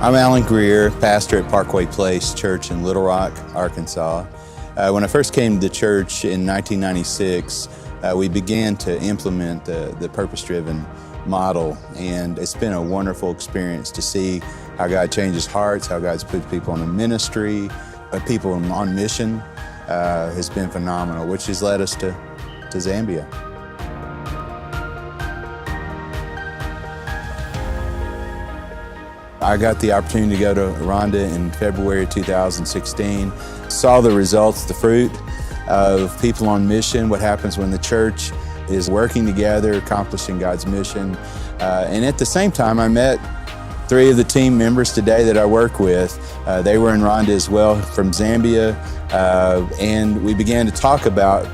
I'm Alan Greer, pastor at Parkway Place Church in Little Rock, Arkansas. When I first came to the church in 1996, we began to implement the purpose-driven model, and it's been a wonderful experience to see how God changes hearts, how God's put people in a ministry, people on mission has been phenomenal, which has led us to Zambia. I got the opportunity to go to Rwanda in February 2016, saw the results, the fruit of people on mission, what happens when the church is working together, accomplishing God's mission. And at the same time, I met 3 of the team members today that I work with. They were in Rwanda as well, from Zambia, and we began to talk about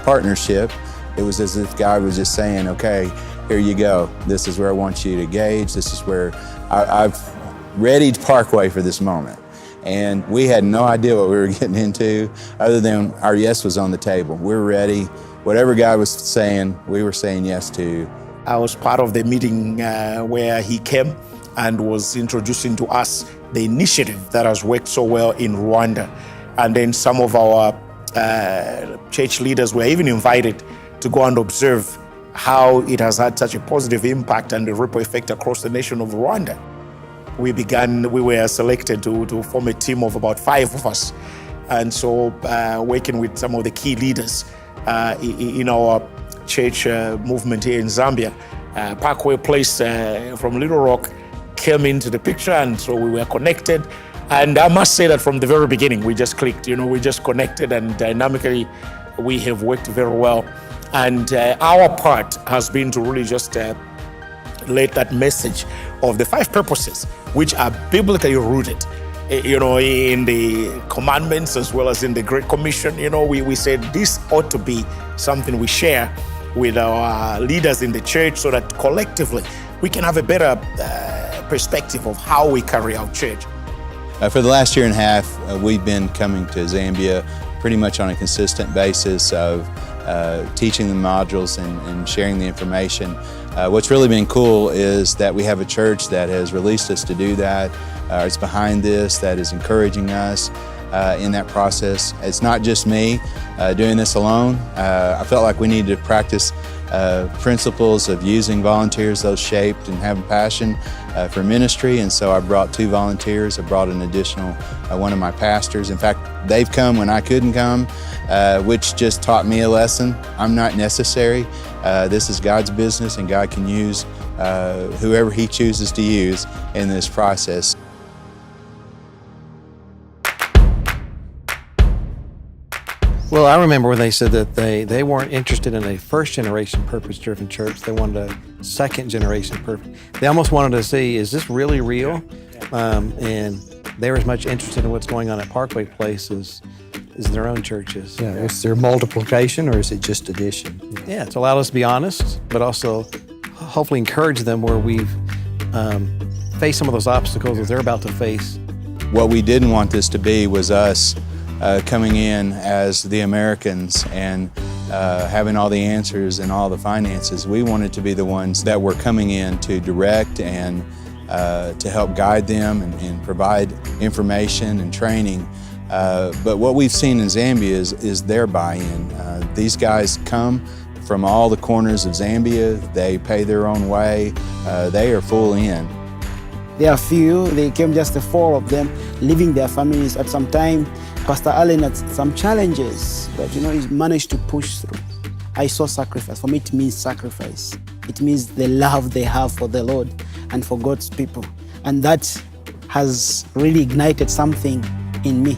partnership. It was as if God was just saying, okay, here you go. This is where I want you to engage. This is where I've readied Parkway for this moment. And we had no idea what we were getting into, other than our yes was on the table. We're ready. Whatever God was saying, we were saying yes to. I was part of the meeting where he came and was introducing to us the initiative that has worked so well in Rwanda. And then some of our church leaders were even invited to go and observe how it has had such a positive impact and the ripple effect across the nation of Rwanda. We were selected to form a team of about 5 of us. And so working with some of the key leaders in our church movement here in Zambia, Parkway Place from Little Rock came into the picture, and so we were connected. And I must say that from the very beginning, we just clicked, we just connected, and dynamically we have worked very well. And our part has been to really just let that message of the 5 purposes, which are biblically rooted, in the commandments as well as in the Great Commission. We said this ought to be something we share with our leaders in the church so that collectively we can have a better perspective of how we carry out church. For the last year and a half, we've been coming to Zambia pretty much on a consistent basis of teaching the modules and sharing the information. What's really been cool is that we have a church that has released us to do that. It's behind this, that is encouraging us in that process. It's not just me doing this alone. I felt like we needed to practice principles of using volunteers, those shaped and having passion for ministry, and so I brought 2 volunteers. I brought an additional one of my pastors. In fact, they've come when I couldn't come, which just taught me a lesson. I'm not necessary. This is God's business, and God can use whoever He chooses to use in this process. Well, I remember when they said that they weren't interested in a first-generation purpose-driven church. They wanted a second-generation purpose. They almost wanted to see, is this really real? And they were as much interested in what's going on at Parkway Place as their own churches. Yeah, is there multiplication or is it just addition? Yeah, it's allowed us to be honest, but also hopefully encourage them where we've faced some of those obstacles that they're about to face. What we didn't want this to be was us coming in as the Americans and having all the answers and all the finances. We wanted to be the ones that were coming in to direct and to help guide them and provide information and training. But what we've seen in Zambia is their buy-in. These guys come from all the corners of Zambia. They pay their own way. They are full in. There are few, they came just the 4 of them, leaving their families at some time. Pastor Allen had some challenges, but he managed to push through. I saw sacrifice. For me, it means sacrifice. It means the love they have for the Lord and for God's people. And that has really ignited something in me.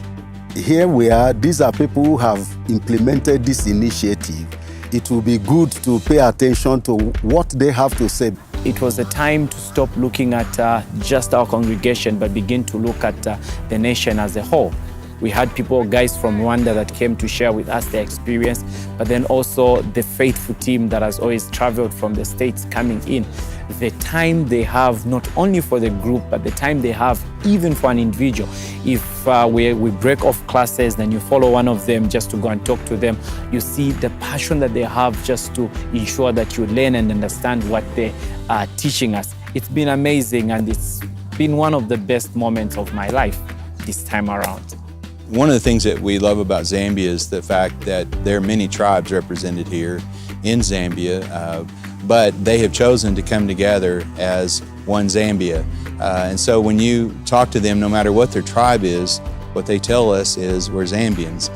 Here we are, these are people who have implemented this initiative. It will be good to pay attention to what they have to say. It was a time to stop looking at just our congregation, but begin to look at the nation as a whole. We had guys from Rwanda that came to share with us their experience, but then also the faithful team that has always traveled from the States coming in. The time they have, not only for the group, but the time they have even for an individual. If we break off classes, then you follow one of them just to go and talk to them, you see the passion that they have just to ensure that you learn and understand what they are teaching us. It's been amazing, and it's been one of the best moments of my life this time around. One of the things that we love about Zambia is the fact that there are many tribes represented here in Zambia, but they have chosen to come together as one Zambia. And so when you talk to them, no matter what their tribe is, what they tell us is we're Zambians,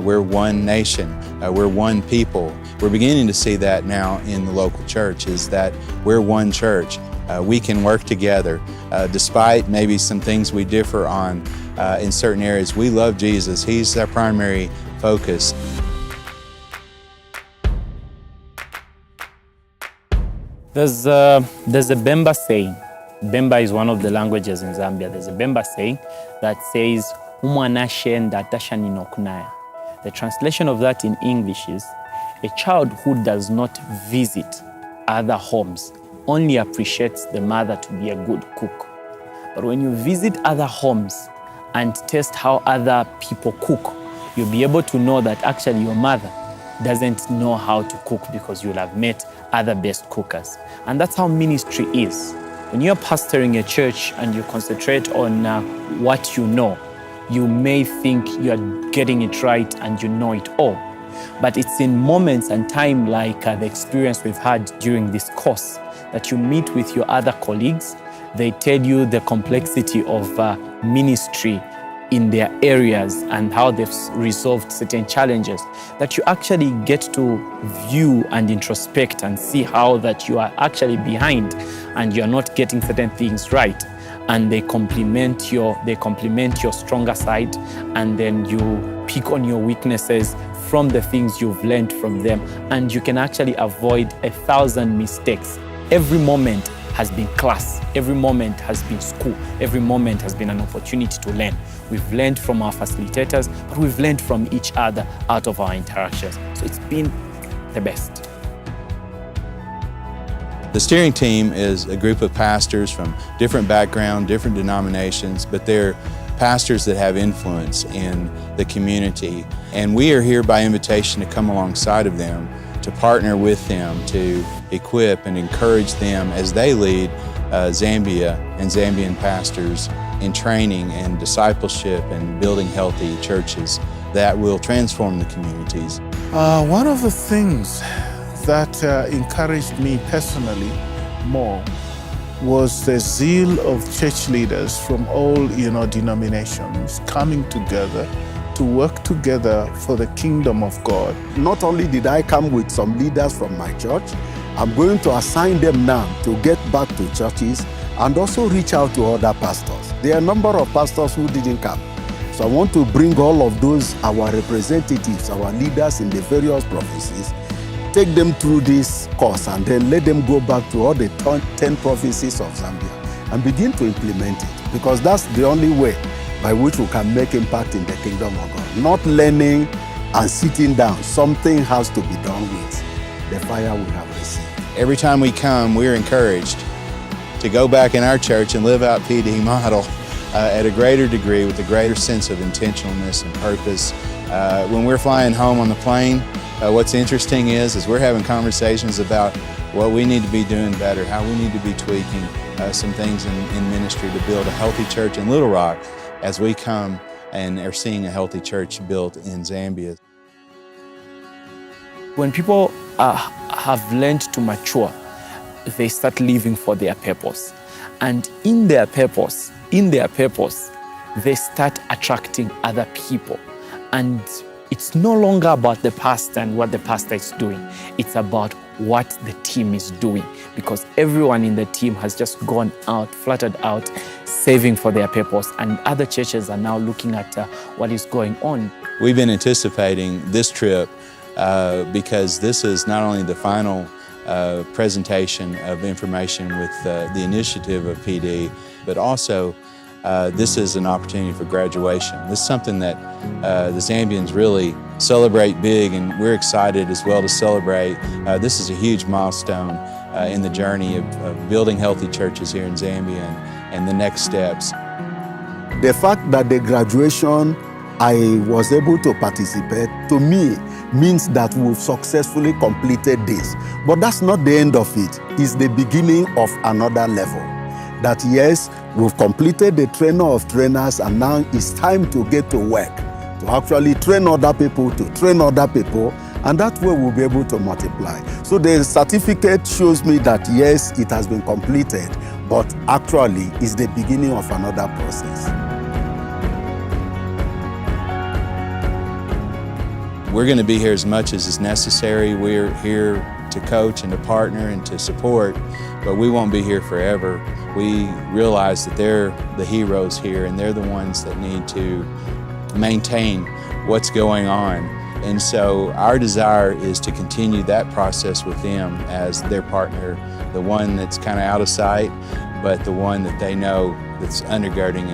we're one nation, we're one people. We're beginning to see that now in the local church, is that we're one church. We can work together, despite maybe some things we differ on in certain areas. We love Jesus. He's our primary focus. There's a Bemba saying. Bemba is one of the languages in Zambia. There's a Bemba saying that says, "Umwana shenda tashani nokunaya." The translation of that in English is, a child who does not visit other homes only appreciates the mother to be a good cook. But when you visit other homes and taste how other people cook, you'll be able to know that actually your mother doesn't know how to cook, because you'll have met other best cookers. And that's how ministry is. When you're pastoring a church and you concentrate on what you know, you may think you're getting it right and you know it all. But it's in moments and time like the experience we've had during this course that you meet with your other colleagues. They tell you the complexity of ministry in their areas and how they've resolved certain challenges, that you actually get to view and introspect and see how that you are actually behind and you're not getting certain things right. And they complement your stronger side, and then you pick on your weaknesses from the things you've learned from them, and you can actually avoid 1,000 mistakes. Every moment has been class, every moment has been school, every moment has been an opportunity to learn. We've learned from our facilitators, but we've learned from each other out of our interactions. So it's been the best. The steering team is a group of pastors from different backgrounds, different denominations, but they're pastors that have influence in the community. And we are here by invitation to come alongside of them, to partner with them, to equip and encourage them as they lead Zambia and Zambian pastors in training and discipleship and building healthy churches that will transform the communities. One of the things that encouraged me personally more was the zeal of church leaders from all denominations coming together to work together for the kingdom of God. Not only did I come with some leaders from my church, I'm going to assign them now to get back to churches and also reach out to other pastors. There are a number of pastors who didn't come. So I want to bring all of those, our representatives, our leaders in the various provinces, take them through this course and then let them go back to all the 10 provinces of Zambia and begin to implement it, because that's the only way by which we can make impact in the kingdom of God. Not learning and sitting down. Something has to be done with the fire we have received. Every time we come, we're encouraged to go back in our church and live out PD model at a greater degree with a greater sense of intentionalness and purpose. When we're flying home on the plane, what's interesting is we're having conversations about what we need to be doing better, how we need to be tweaking some things in ministry to build a healthy church in Little Rock as we come and are seeing a healthy church built in Zambia. When people have learned to mature, they start living for their purpose. And in their purpose, they start attracting other people. And it's no longer about the pastor and what the pastor is doing. It's about what the team is doing, because everyone in the team has just gone out, flattered out, saving for their purpose. And other churches are now looking at what is going on. We've been anticipating this trip because this is not only the final presentation of information with the initiative of PD, but also this is an opportunity for graduation. This is something that the Zambians really celebrate big, and we're excited as well to celebrate. This is a huge milestone in the journey of building healthy churches here in Zambia and the next steps. The fact that the graduation I was able to participate, to me, means that we've successfully completed this. But that's not the end of it. It's the beginning of another level. that yes, we've completed the trainer of trainers and now it's time to get to work, to actually train other people, to train other people, and that way we'll be able to multiply. So the certificate shows me that yes, it has been completed, but actually it's the beginning of another process. We're going to be here as much as is necessary. We're here to coach and to partner and to support, but we won't be here forever. We realize that they're the heroes here and they're the ones that need to maintain what's going on. And so our desire is to continue that process with them as their partner, the one that's kind of out of sight, but the one that they know that's undergirding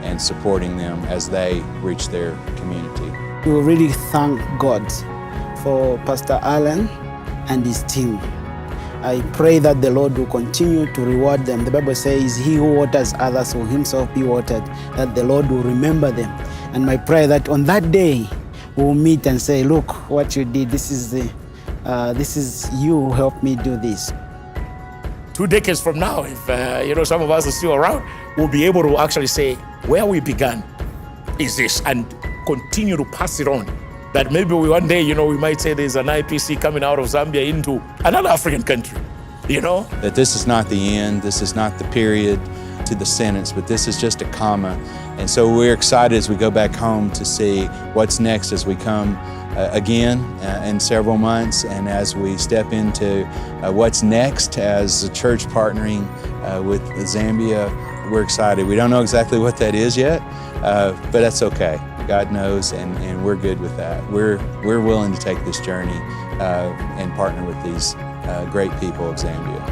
and supporting them as they reach their community. We really thank God for Pastor Alan and his team. I pray that the Lord will continue to reward them. The Bible says, he who waters others will himself be watered, that the Lord will remember them. And my prayer that on that day, we'll meet and say, look what you did. This is you who helped me do this. 2 decades from now, if some of us are still around, we'll be able to actually say, where we began is this, and continue to pass it on. That maybe one day, we might say there's an IPC coming out of Zambia into another African country, That this is not the end, this is not the period to the sentence, but this is just a comma. And so we're excited as we go back home to see what's next as we come again in several months, and as we step into what's next as a church partnering with Zambia. We're excited. We don't know exactly what that is yet, but that's okay. God knows, and we're good with that. We're willing to take this journey and partner with these great people of Zambia.